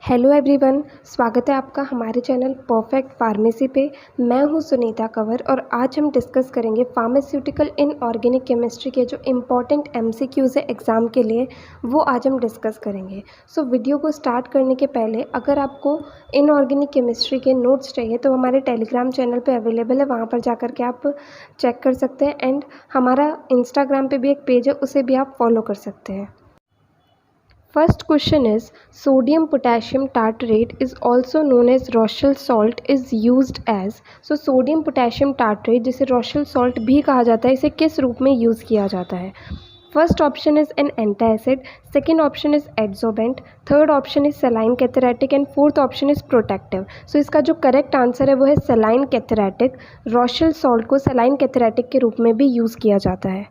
Hello everyone, स्वागत है आपका हमारे चैनल परफेक्ट फार्मेसी पे। मैं हूं सुनीता कंवर और आज हम डिस्कस करेंगे फार्मास्यूटिकल इन ऑर्गेनिक केमिस्ट्री के जो इम्पॉर्टेंट एमसीक्यूज़ है एग्ज़ाम के लिए, वो आज हम डिस्कस करेंगे। सो वीडियो को स्टार्ट करने के पहले अगर आपको इन ऑर्गेनिक केमिस्ट्री के नोट्स चाहिए तो हमारे टेलीग्राम चैनल पर अवेलेबल है, वहाँ पर जा कर के आप चेक कर सकते हैं। एंड हमारा इंस्टाग्राम पर भी एक पेज है, उसे भी आप फॉलो कर सकते हैं। First question is sodium potassium tartrate is also known as Rochelle salt is used as। so sodium potassium tartrate जिसे Rochelle salt भी कहा जाता है, इसे किस रूप में यूज़ किया जाता है? First option is an antacid, second option is adsorbent, third option is saline cathartic and fourth option is protective. So इसका जो करेक्ट आंसर है वो है सेलाइन कैथेरेटिक। Rochelle salt को सेलाइन कैथेरेटिक के रूप में भी यूज़ किया जाता है।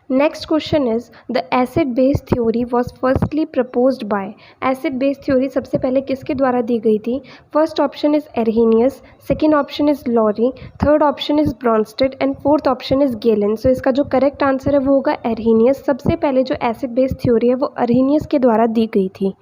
Next question is the acid base theory was firstly proposed by. Acid base theory सबसे पहले किसके द्वारा दी गई थी? First option is Arrhenius, second option is Lowry, third option is Bronsted and fourth option is Galen. So इसका जो correct answer है वो होगा एरहेनियस। सबसे पहले जो एसिड बेस थ्योरी है वो एरहेनियस के द्वारा दी गई थी।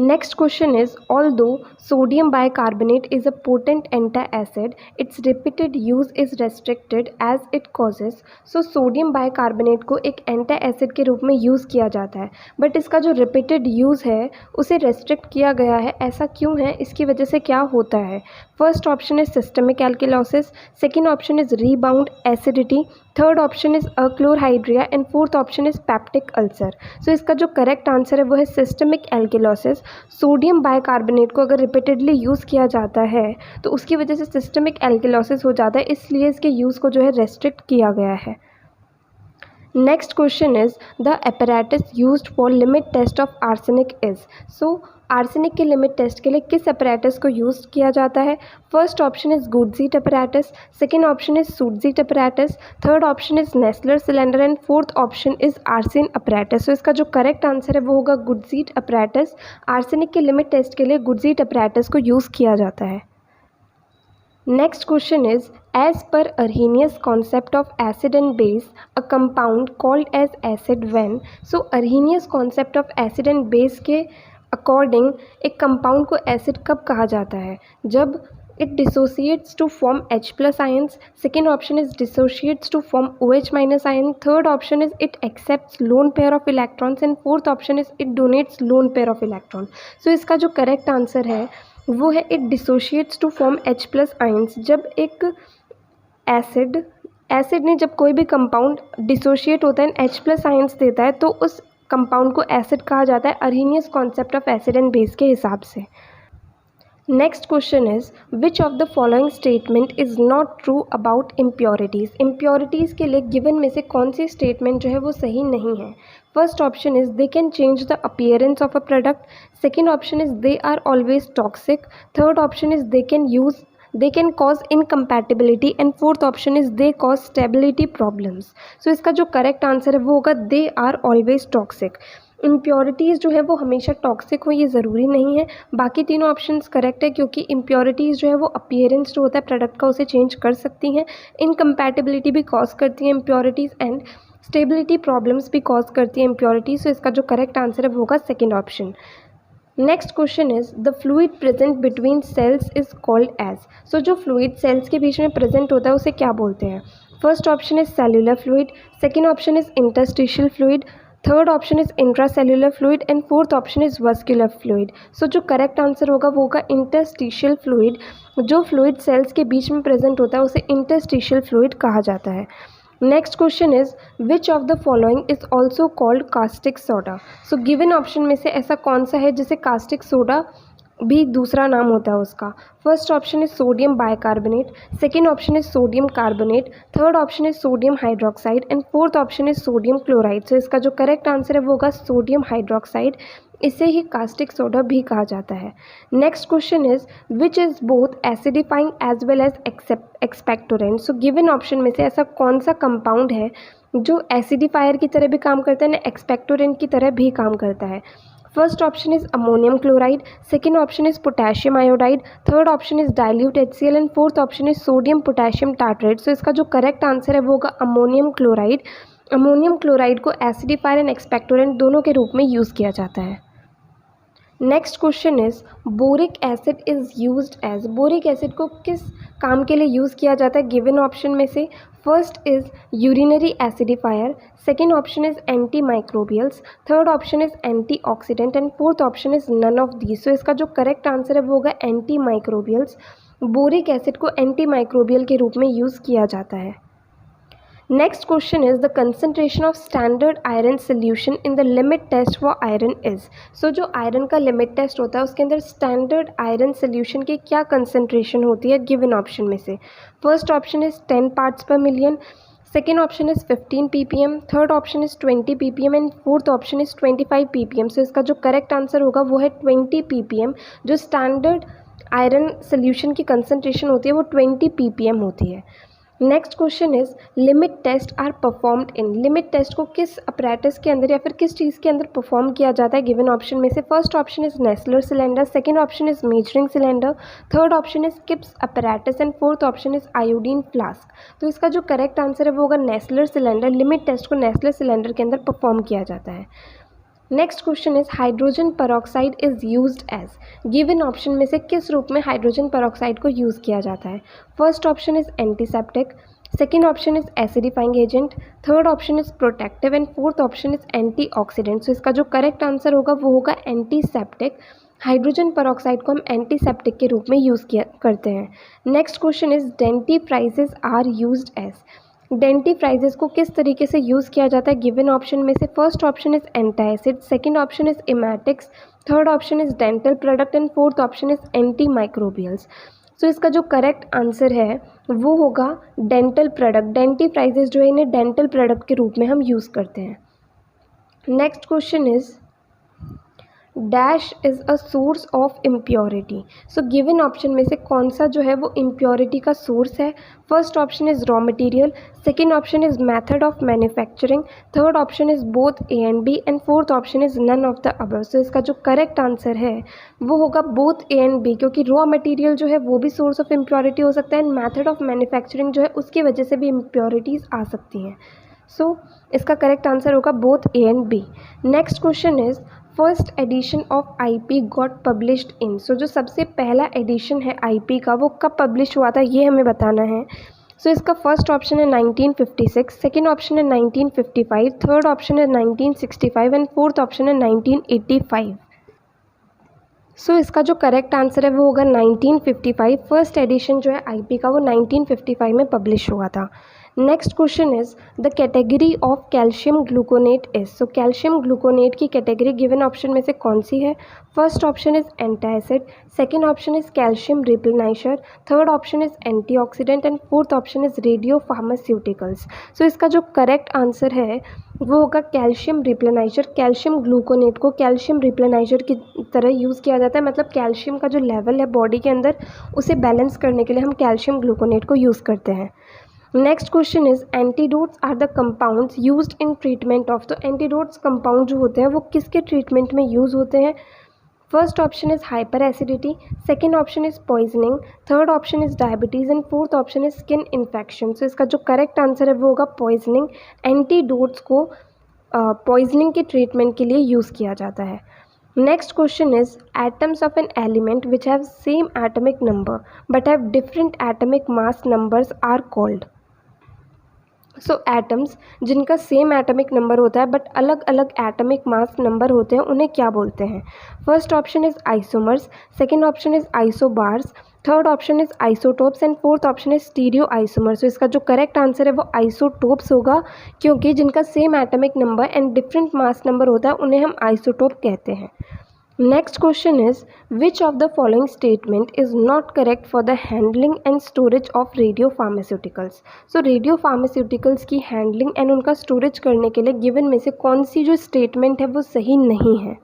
Next question is, although sodium bicarbonate is a potent anti-acid, its repeated use is restricted as it causes। so sodium bicarbonate को एक anti-acid के रूप में यूज़ किया जाता है, बट इसका जो repeated use है उसे restrict किया गया है। ऐसा क्यों है? इसकी वजह से क्या होता है? First option is systemic alkalosis, second option is rebound acidity, third option is achlorhydria and fourth option is peptic ulcer. So इसका जो करेक्ट आंसर है वो है सिस्टमिक एल्किलोसिस। सोडियम बाइकार्बोनेट को अगर रिपीटेडली यूज़ किया जाता है तो उसकी वजह से सिस्टमिक एल्किलोसिस हो जाता है, इसलिए इसके यूज़ को जो है रेस्ट्रिक्ट किया गया है। Next question is the apparatus used for limit test of arsenic is. So arsenic के लिमिट टेस्ट के लिए किस apparatus को यूज़ किया जाता है? First option is Gutzeit apparatus, second option is Sutzeit apparatus, third option is Nessler cylinder and fourth option is Arsen apparatus। So इसका जो करेक्ट आंसर है वो होगा गुडजीट apparatus। आर्सेनिक के लिमिट टेस्ट के लिए गुडजीट apparatus को यूज़ किया जाता है। Next question is, as per Arrhenius concept of acid and base, a compound called as acid when। so Arrhenius concept of acid and base के according एक compound को acid कब कहा जाता है? जब it dissociates to form H plus ions, second option is dissociates to form OH minus ion, third option is it accepts lone pair of electrons and fourth option is it donates lone pair of electrons। so इसका जो correct answer है वो है it dissociates to form H plus ions. जब एक acid ने जब कोई भी कंपाउंड डिसोशिएट होता है H प्लस आइंस देता है तो उस कंपाउंड को एसिड कहा जाता है Arrhenius concept of acid and base के हिसाब से। Next question is which of the following statement is not true about impurities. Impurities के लिए गिवन में से कौन सी स्टेटमेंट जो है वो सही नहीं है? First option is they can change the appearance of a product, second option is they are always toxic, third option is they can cause incompatibility and fourth option is they cause stability problems. So इसका जो correct answer है वो होगा they are always toxic. Impurities जो है वो हमेशा toxic हो ये ज़रूरी नहीं है। बाकी तीनों ऑप्शंस करेक्ट है क्योंकि इम्प्योरिटीज़ जो है वो अपीयरेंस जो होता है प्रोडक्ट का उसे चेंज कर सकती हैं, इनकम्पैटिबिलिटी भी कॉज करती हैं इम्प्योरिटीज़ एंड स्टेबिलिटी प्रॉब्लम्स भी कॉज करती है इम्प्योरिटीज़। सो इसका जो करेक्ट आंसर है वो होगा second option. Next question is the fluid present between cells is called as. So जो फ्लूइड सेल्स के बीच में प्रेजेंट होता है उसे क्या बोलते हैं? First option is cellular fluid, second option is interstitial fluid, third option is intracellular fluid and fourth option is vascular fluid. So जो करेक्ट आंसर होगा वो होगा इंटरस्टिशियल फ्लूइड। जो फ्लूइड सेल्स के बीच में प्रेजेंट होता है उसे इंटरस्टिशियल फ्लूइड कहा जाता है। Next question is which of the following is also called caustic soda. So given option में से ऐसा कौन सा है जिसे कास्टिक सोडा भी दूसरा नाम होता है उसका? First option is sodium bicarbonate, second option is sodium carbonate, third option is sodium hydroxide and fourth option is sodium chloride. So इसका जो करेक्ट आंसर है वो होगा सोडियम हाइड्रोक्साइड। इसे ही कास्टिक सोडा भी कहा जाता है। Next question is which is both acidifying as well as expectorant. So given option में से ऐसा कौन सा कंपाउंड है जो एसिडिफायर की तरह भी काम करता है ना एक्सपेक्टोरेंट की तरह भी काम करता है? First option is ammonium chloride, second option is potassium iodide, third option is dilute HCl and fourth option is sodium potassium tartrate. So इसका जो करेक्ट आंसर है वो होगा अमोनियम क्लोराइड। अमोनियम क्लोराइड को एसिडिफायर एंड एक्सपेक्टोरेंट दोनों के रूप में यूज़ किया जाता है। Next question is boric acid is used as, boric acid को किस काम के लिए यूज़ किया जाता है गिवन ऑप्शन में से? First is urinary acidifier, second option is antimicrobials, third option is antioxidant and fourth option is none of these. So इसका जो करेक्ट आंसर है वो होगा एंटी माइक्रोबियल्स। बोरिक एसिड को एंटी माइक्रोबियल के रूप में यूज़ किया जाता है। Next question is the concentration of standard iron solution in the limit test for iron is. So जो आयरन का लिमिट टेस्ट होता है उसके अंदर स्टैंडर्ड आयरन सोल्यूशन की क्या कंसंट्रेशन होती है गिवन ऑप्शन में से? फर्स्ट ऑप्शन इज 10 पार्ट्स पर million, second option is 15 ppm, third option is 20 ppm and fourth option is 25 ppm। सो इसका जो करेक्ट आंसर होगा वो है 20 ppm। जो स्टैंडर्ड आयरन सोल्यूशन की कंसंट्रेशन होती है वो 20 ppm होती है। Next question is limit test are performed in, limit test को किस अपरेटस के अंदर या फिर किस चीज़ के अंदर परफॉर्म किया जाता है गिवन ऑप्शन में से? First option is Nessler cylinder, second option is measuring cylinder, third option is Kipp's apparatus and fourth option is iodine flask. तो इसका जो करेक्ट आंसर है वो होगा नेस्लर सिलेंडर। लिमिट टेस्ट को नेस्लर सिलेंडर के अंदर परफॉर्म किया जाता है। Next question is hydrogen peroxide is used as, given option में से किस रूप में हाइड्रोजन पेरोक्साइड को यूज़ किया जाता है? First option is antiseptic, second option is acidifying agent, third option is protective and fourth option is antioxidant. So इसका जो करेक्ट आंसर होगा वो होगा एंटीसेप्टिक। हाइड्रोजन पेरोक्साइड को हम एंटीसेप्टिक के रूप में यूज़ किया करते हैं। Next question is dentifrices are used as, dentifrices को किस तरीके से यूज़ किया जाता है गिवन ऑप्शन में से? First option is antacid, second option is emetics, third option is dental product and fourth option is antimicrobials. So इसका जो करेक्ट आंसर है वो होगा डेंटल प्रोडक्ट। डेंटिफ्राइजेस जो है इन्हें डेंटल प्रोडक्ट के रूप में हम यूज़ करते हैं। Next question is dash is a source of impurity. So given option में से कौन सा जो है वो इम्प्योरिटी का सोर्स है? First option is raw material, second option is method of manufacturing, third option is both A and B and fourth option is none of the above. So इसका जो करेक्ट आंसर है वो होगा both A and B, क्योंकि raw material जो है वो भी सोर्स ऑफ इम्प्योरिटी हो सकता है एंड मेथड ऑफ मैन्युफैक्चरिंग जो है उसकी वजह से भी इम्प्योरिटीज़ आ सकती हैं। सो इसका करेक्ट आंसर होगा both A and B. Next question is first edition of IP got published in. So जो सबसे पहला एडिशन है आईपी का वो कब पब्लिश हुआ था ये हमें बताना है। सो इसका फर्स्ट ऑप्शन है 1956, सेकेंड ऑप्शन है 1955, थर्ड ऑप्शन है 1965 एंड फोर्थ ऑप्शन है 1985। सो इसका जो करेक्ट आंसर है वो होगा 1955। फर्स्ट एडिशन जो है आईपी का वो 1955 में पब्लिश हुआ था। Next question is the category of calcium gluconate is. So calcium gluconate की कैटेगरी गिवन ऑप्शन में से कौन सी है? First option is antacid, second option is calcium replenisher, third option is antioxidant and fourth option is radiopharmaceuticals. So इसका जो correct answer है वो होगा कैल्शियम रिप्लेनाइजर। कैल्शियम ग्लूकोनेट को कैल्शियम रिप्लेनाइजर की तरह यूज़ किया जाता है, मतलब कैल्शियम का जो लेवल है बॉडी के अंदर उसे बैलेंस करने के लिए हम कैल्शियम ग्लूकोनेट को यूज़ करते हैं। Next question is antidotes are the compounds used in treatment of. तो एंटीडोट्स कंपाउंड जो होते हैं वो किसके ट्रीटमेंट में यूज़ होते हैं? First option is hyperacidity, second option is poisoning, third option is diabetes and fourth option is skin infection. So इसका जो करेक्ट आंसर है वो होगा पॉइजनिंग। एंटीडोट्स को पॉइजनिंग के ट्रीटमेंट के लिए यूज़ किया जाता है। Next question is atoms of an element which have same atomic number but have different atomic mass numbers are called. So atoms जिनका सेम एटमिक नंबर होता है बट अलग अलग एटमिक मास नंबर होते हैं उन्हें क्या बोलते हैं? First option is isomers, second option is isobars, third option is isotopes and fourth option is stereo isomers. तो इसका जो करेक्ट आंसर है वो आइसोटोप्स होगा, क्योंकि जिनका same atomic number and different mass number होता है उन्हें हम आइसोटोप कहते हैं। Next question is which of the following statement is not correct for the handling and storage of radio pharmaceuticals. So radio pharmaceuticals की हैंडलिंग एंड उनका storage करने के लिए गिवन में से कौन सी जो स्टेटमेंट है वो सही नहीं है?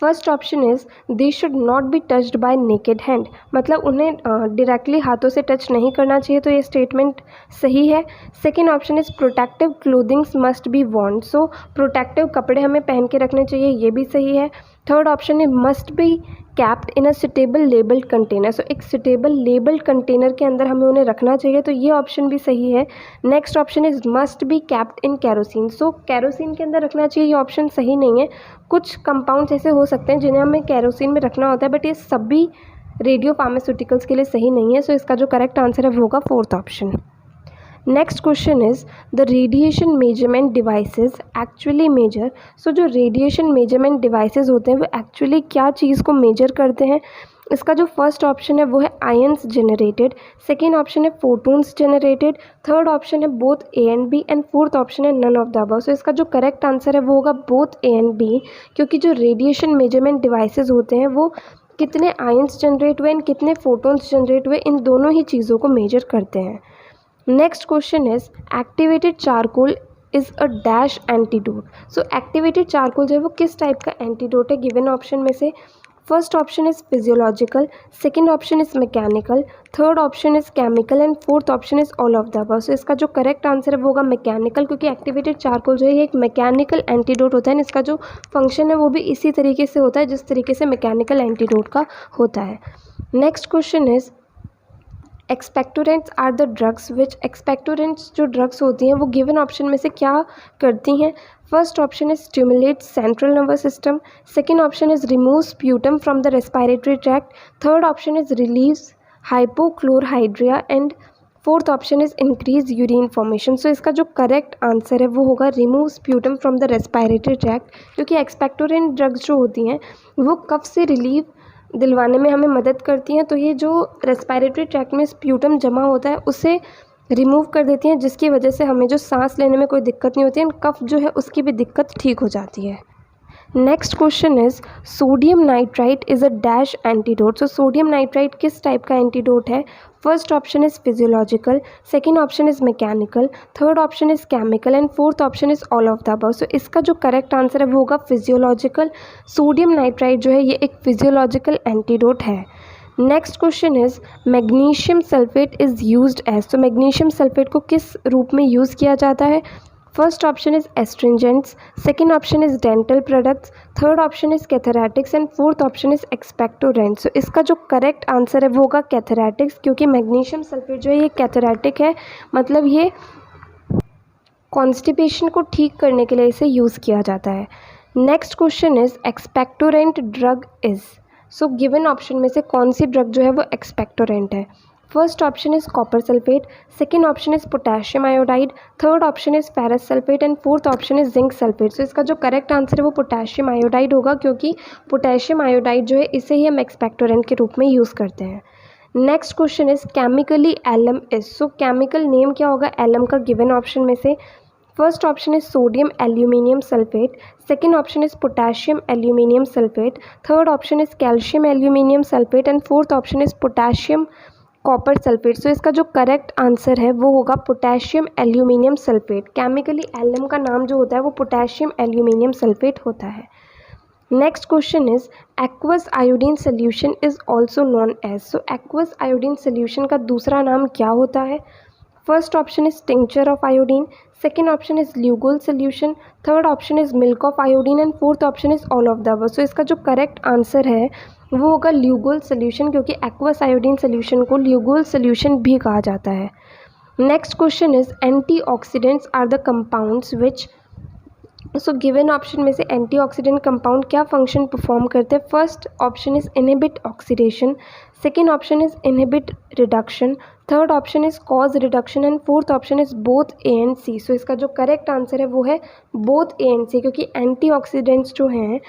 First option is they should not be touched bye naked hand, मतलब उन्हें डायरेक्टली हाथों से टच नहीं करना चाहिए, तो ये स्टेटमेंट सही है। Second option is protective clothings must be Warne, so protective कपड़े हमें पहन के रखने चाहिए, ये भी सही है। Third option is must be capped in a suitable labelled container. So एक सुटेबल लेबल्ड कंटेनर के अंदर हमें उन्हें रखना चाहिए, तो ये ऑप्शन भी सही है। Next option is must be capped in kerosene. So kerosene के अंदर रखना चाहिए, ये ऑप्शन सही नहीं है। कुछ कंपाउंड्स ऐसे हो सकते हैं जिन्हें हमें कैरोसिन में रखना होता है, बट ये सभी रेडियो फार्मास्यूटिकल्स के लिए सही नहीं है। सो इसका जो करेक्ट आंसर है वो होगा fourth option. Next question is the radiation measurement devices actually measure. So जो रेडिएशन मेजरमेंट डिवाइसेस होते हैं वो एक्चुअली क्या चीज़ को मेजर करते हैं? इसका जो फर्स्ट ऑप्शन है वो है आयंस जनरेटेड, सेकेंड ऑप्शन है फोटोन्स जनरेटेड, थर्ड ऑप्शन है both A and B, and fourth option है none of the above. So इसका जो करेक्ट आंसर है वो होगा बोथ ए एंड बी, क्योंकि जो रेडिएशन मेजरमेंट डिवाइसेस होते हैं वो कितने आयंस जनरेट हुए एंड कितने फोटोन्स जनरेट हुए, इन दोनों ही चीज़ों को मेजर करते हैं। Next question is activated charcoal is a dash antidote. So activated charcoal जो है वो किस टाइप का एंटीडोट है? गिवन ऑप्शन में से first option is physiological, second option is mechanical, third option is chemical, and fourth option is all of the above. So इसका जो करेक्ट आंसर है वो होगा मैकेनिकल, क्योंकि एक्टिवेटेड चारकोल जो है ये एक मैकेनिकल एंटीडोट होता है। इसका जो फंक्शन है वो भी इसी तरीके से होता है जिस तरीके से मैकेनिकल एंटीडोट का होता है। Next question is expectorants are the drugs which. Expectorants जो ड्रग्स होती हैं वो गिवन ऑप्शन में से क्या करती हैं? First option is stimulate central nervous system, second option is remove sputum from the respiratory tract, third option is relieves hypochlorhydria, and fourth option is increase urine formation. So इसका जो correct answer है वो होगा remove sputum from the respiratory tract, क्योंकि expectorant drugs जो होती हैं वो कफ से रिलीव दिलवाने में हमें मदद करती हैं। तो ये जो रेस्पिरेटरी ट्रैक्ट में स्प्यूटम जमा होता है उसे रिमूव कर देती हैं, जिसकी वजह से हमें जो सांस लेने में कोई दिक्कत नहीं होती है, कफ जो है उसकी भी दिक्कत ठीक हो जाती है। Next question is sodium nitrite is a dash antidote. So sodium nitrite किस टाइप का एंटीडोट है? First option is physiological, second option is mechanical, third option is chemical, and fourth option is all of the above. So इसका जो correct answer है वो होगा physiological. Sodium nitrite जो है ये एक फिजियोलॉजिकल एंटीडोट है। Next question is magnesium sulphate is used as. तो मैग्नीशियम सल्फेट को किस रूप में यूज़ किया जाता है? First option is astringents, second option is dental products, third option is cathartics, and fourth option is expectorants. So इसका जो करेक्ट आंसर है वो होगा कैथेरैटिक्स, क्योंकि मैग्नीशियम सल्फेट जो है ये कैथेरैटिक है, मतलब ये कॉन्स्टिपेशन को ठीक करने के लिए इसे यूज़ किया जाता है। Next question is expectorant drug is. So given option में से कौन सी ड्रग जो है वो एक्सपेक्टोरेंट है? First option is copper sulphate, second option is potassium iodide, third option is ferrous sulphate, and fourth option is zinc sulphate. So इसका जो correct answer है वो पोटेशियम आयोडाइड होगा, क्योंकि पोटेशियम आयोडाइड जो है इसे ही हम एक्सपेक्टोरेंट के रूप में यूज़ करते हैं। Next question is chemically alum is. So chemical name क्या होगा एलम का गिवन ऑप्शन में से? First option is sodium aluminium sulphate, second option is potassium aluminium sulphate, third option is calcium aluminium sulphate, and fourth option is potassium copper sulphate. So इसका जो correct answer है वो होगा potassium aluminium sulphate. Chemically alum का नाम जो होता है वो पोटेशियम एल्यूमिनियम सल्फेट होता है। Next question is aqueous iodine solution is also known as. So aqueous iodine solution का दूसरा नाम क्या होता है? First option is tincture of iodine, second option is Lugol solution, third option is milk of iodine, and fourth option is all of the above. So इसका जो correct answer है वो होगा ल्यूगोल सोल्यूशन, क्योंकि एक्वस आयोडीन सोल्यूशन को Lugol solution भी कहा जाता है। Next question is antioxidants are the compounds which. So given option में से एंटीऑक्सीडेंट कंपाउंड क्या फंक्शन परफॉर्म करते हैं? First option is inhibit oxidation, second option is inhibit reduction, third option is cause reduction, and fourth option is both A and C. So इसका जो correct answer है वो है बोथ ए एंड सी, क्योंकि antioxidants जो हैं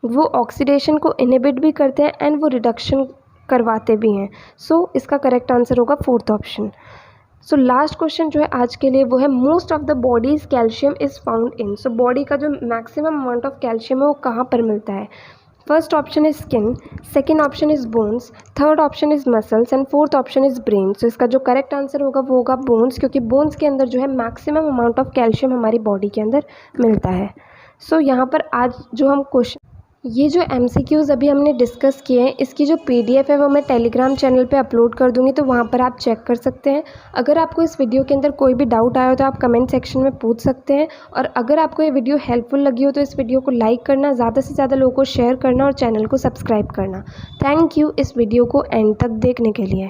वो ऑक्सीडेशन को इनहिबिट भी करते हैं एंड वो रिडक्शन करवाते भी हैं। सो इसका करेक्ट आंसर होगा fourth option. So last question जो है आज के लिए वो है most of the bodies calcium is found in. So body का जो मैक्सिमम अमाउंट ऑफ कैल्शियम है वो कहाँ पर मिलता है? First option is skin, second option is bones, third option is muscles, and fourth option is brain. So इसका जो करेक्ट आंसर होगा वो होगा बोन्स, क्योंकि बोन्स के अंदर जो है मैक्सिमम अमाउंट ऑफ कैल्शियम हमारी बॉडी के अंदर मिलता है। सो यहाँ पर आज जो हम क्वेश्चन ये जो MCQs अभी हमने डिस्कस किए हैं, इसकी जो PDF है वो मैं टेलीग्राम चैनल पे अपलोड कर दूँगी, तो वहाँ पर आप चेक कर सकते हैं। अगर आपको इस वीडियो के अंदर कोई भी डाउट आया हो तो आप कमेंट सेक्शन में पूछ सकते हैं। और अगर आपको ये वीडियो हेल्पफुल लगी हो तो इस वीडियो को लाइक करना, ज़्यादा से ज़्यादा लोगों को शेयर करना और चैनल को सब्सक्राइब करना। थैंक यू इस वीडियो को एंड तक देखने के लिए।